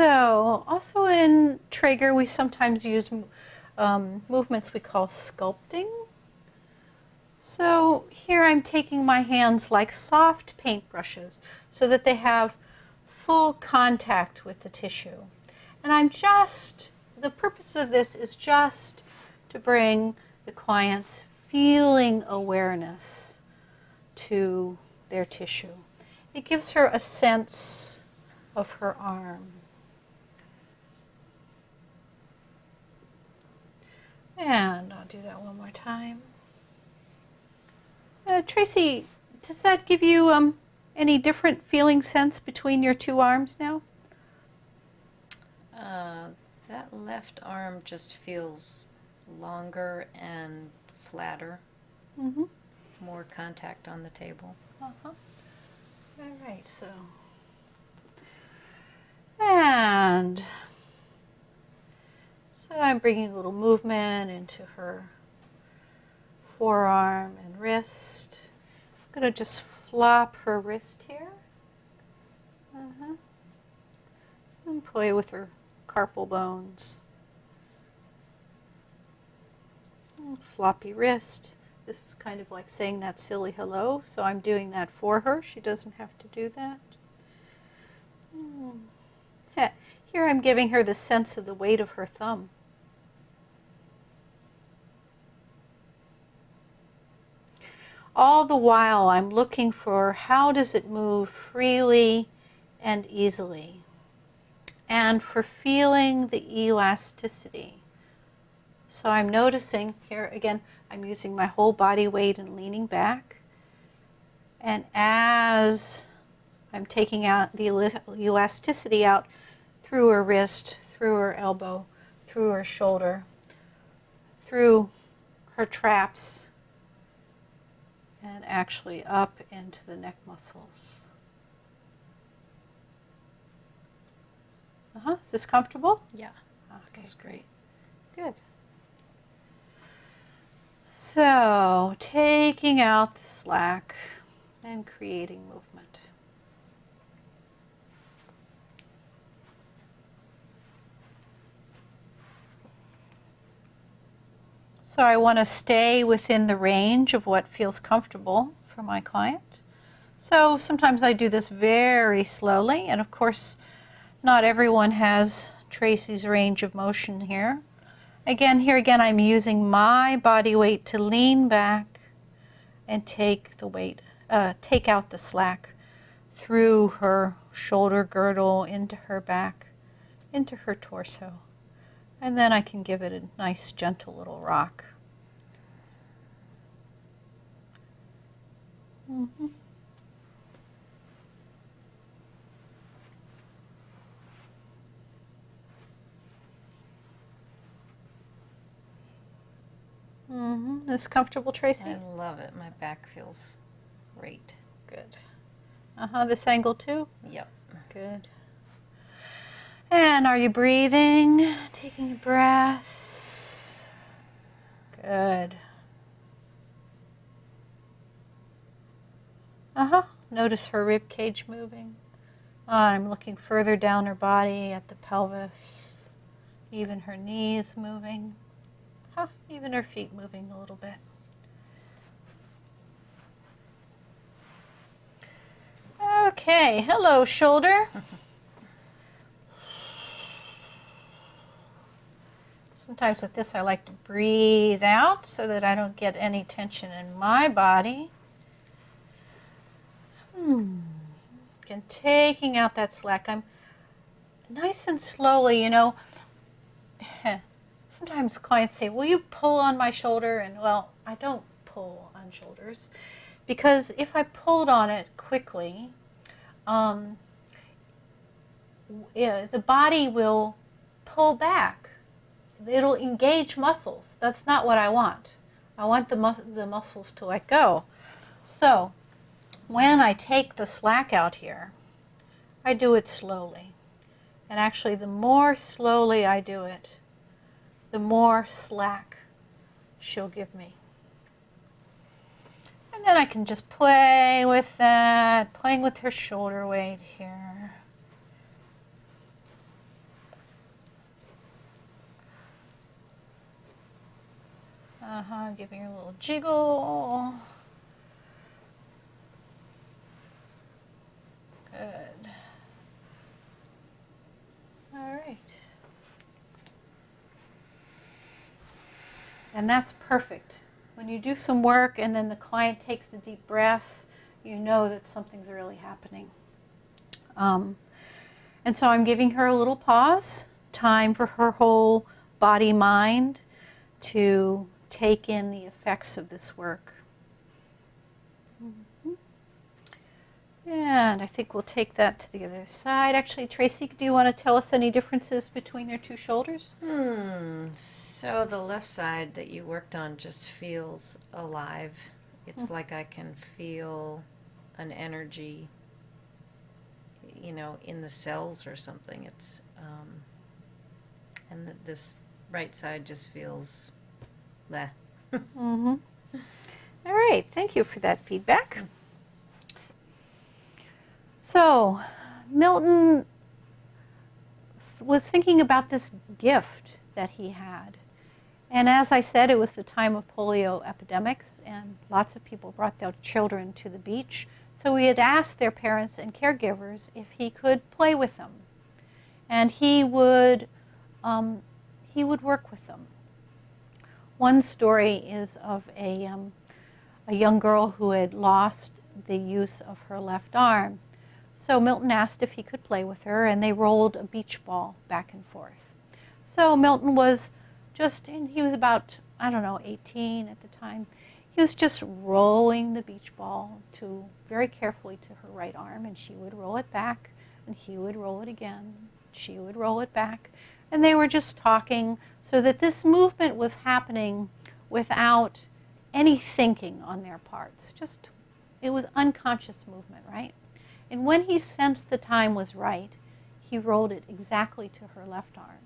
So, also in Traeger, we sometimes use movements we call sculpting. So here I'm taking my hands like soft paintbrushes so that they have full contact with the tissue. And the purpose of this is just to bring the client's feeling awareness to their tissue. It gives her a sense of her arm. And I'll do that one more time. Tracy, does that give you any different feeling sense between your two arms now? That left arm just feels longer and flatter. Mm-hmm. More contact on the table. Uh-huh. All right, so. And so I'm bringing a little movement into her forearm and wrist. I'm going to just flop her wrist here. And play with her carpal bones. Floppy wrist. This is kind of like saying that silly hello, so I'm doing that for her. She doesn't have to do that. Here I'm giving her the sense of the weight of her thumb. All the while I'm looking for how does it move freely and easily, and for feeling the elasticity. So I'm noticing here again, I'm using my whole body weight and leaning back. And as I'm taking out the elasticity out through her wrist, through her elbow, through her shoulder, through her traps, and actually up into the neck muscles. Is this comfortable? Yeah, okay, that's great. Good. So, taking out the slack and creating movement. So I want to stay within the range of what feels comfortable for my client. So sometimes I do this very slowly, and of course not everyone has Tracy's range of motion here. Here again, I'm using my body weight to lean back and take out the slack through her shoulder girdle, into her back, into her torso. And then I can give it a nice, gentle little rock. Is this comfortable, Tracy? I love it. My back feels great. Good. This angle too? Yep. Good. And are you breathing? Taking a breath. Good. Notice her rib cage moving. I'm looking further down her body at the pelvis. Even her knees moving. Even her feet moving a little bit. Okay, hello shoulder. Sometimes with this I like to breathe out so that I don't get any tension in my body. Again, taking out that slack. I'm nice and slowly, sometimes clients say, will you pull on my shoulder? And well, I don't pull on shoulders because if I pulled on it quickly, the body will pull back. It'll engage muscles. That's not what I want. I want the muscles to let go. So when I take the slack out here, I do it slowly. And actually, the more slowly I do it, the more slack she'll give me. And then I can just play with that, playing with her shoulder weight here. Giving her a little jiggle. Good. All right. And that's perfect. When you do some work and then the client takes a deep breath, you know that something's really happening. And so I'm giving her a little pause, time for her whole body-mind to take in the effects of this work. And I think we'll take that to the other side. Actually, Tracy, do you want to tell us any differences between your two shoulders? So the left side that you worked on just feels alive. It's like I can feel an energy, you know, in the cells or something. It's, and this right side just feels, bleh. All right, thank you for that feedback. So, Milton was thinking about this gift that he had. And as I said, it was the time of polio epidemics, and lots of people brought their children to the beach. So we had asked their parents and caregivers if he could play with them. And he would work with them. One story is of a young girl who had lost the use of her left arm. So Milton asked if he could play with her, and they rolled a beach ball back and forth. So Milton was he was about, I don't know, 18 at the time. He was just rolling the beach ball very carefully to her right arm, and she would roll it back, and he would roll it again. She would roll it back. And they were just talking so that this movement was happening without any thinking on their parts. It was unconscious movement, right? And when he sensed the time was right, he rolled it exactly to her left arm.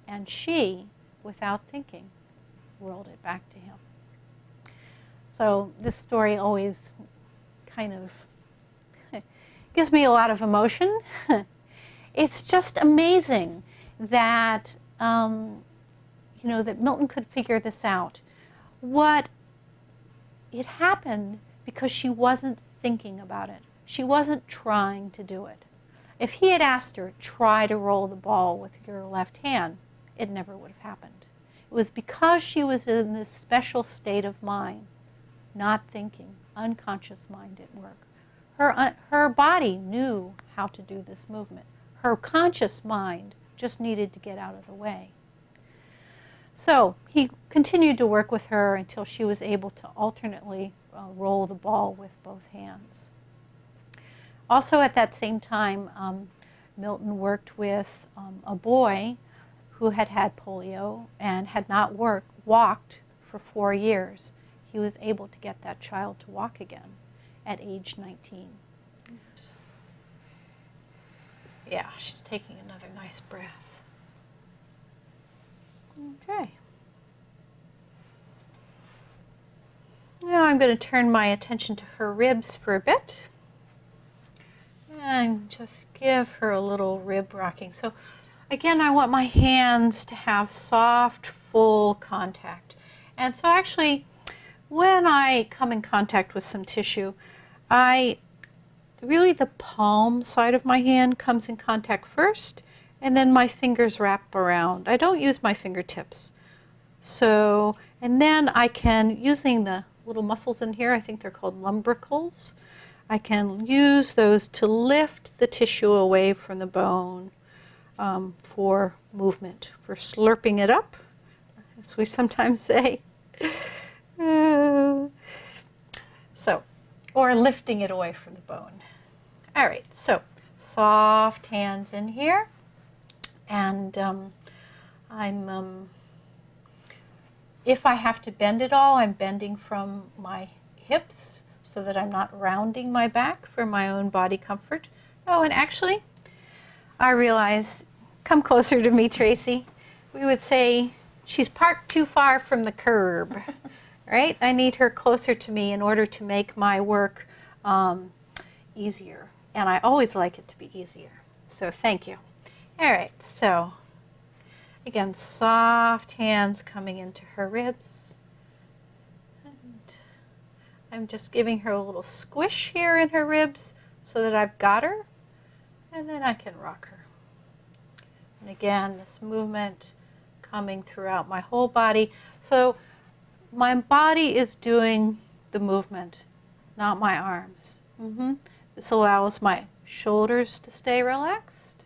And she, without thinking, rolled it back to him. So this story always kind of gives me a lot of emotion. It's just amazing that, that Milton could figure this out. It happened because she wasn't thinking about it. She wasn't trying to do it. If he had asked her, try to roll the ball with your left hand, it never would have happened. It was because she was in this special state of mind, not thinking, unconscious mind at work. Her body knew how to do this movement. Her conscious mind just needed to get out of the way. So he continued to work with her until she was able to alternately roll the ball with both hands. Also at that same time, Milton worked with a boy who had had polio and had not walked for 4 years. He was able to get that child to walk again at age 19. Yeah, she's taking another nice breath. Okay. Now I'm going to turn my attention to her ribs for a bit. And just give her a little rib rocking. So again, I want my hands to have soft, full contact. And so actually, when I come in contact with some tissue, really the palm side of my hand comes in contact first, and then my fingers wrap around. I don't use my fingertips. So, and then I can, using the little muscles in here, I think they're called lumbricals, I can use those to lift the tissue away from the bone for movement, for slurping it up, as we sometimes say. Or lifting it away from the bone. All right, so soft hands in here. And if I have to bend it all, I'm bending from my hips so that I'm not rounding my back for my own body comfort. Oh, and actually, I realize, come closer to me, Tracy. We would say she's parked too far from the curb, right? I need her closer to me in order to make my work easier. And I always like it to be easier. So thank you. All right, so again, soft hands coming into her ribs. I'm just giving her a little squish here in her ribs so that I've got her, and then I can rock her. And again, this movement coming throughout my whole body. So my body is doing the movement, not my arms. This allows my shoulders to stay relaxed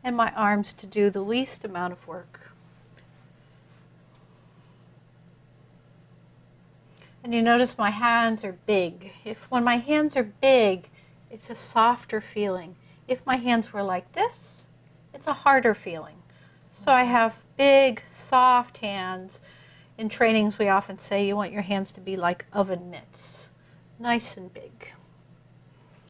and my arms to do the least amount of work. And you notice my hands are big. When my hands are big, it's a softer feeling. If my hands were like this, it's a harder feeling. So I have big, soft hands. In trainings, we often say you want your hands to be like oven mitts, nice and big.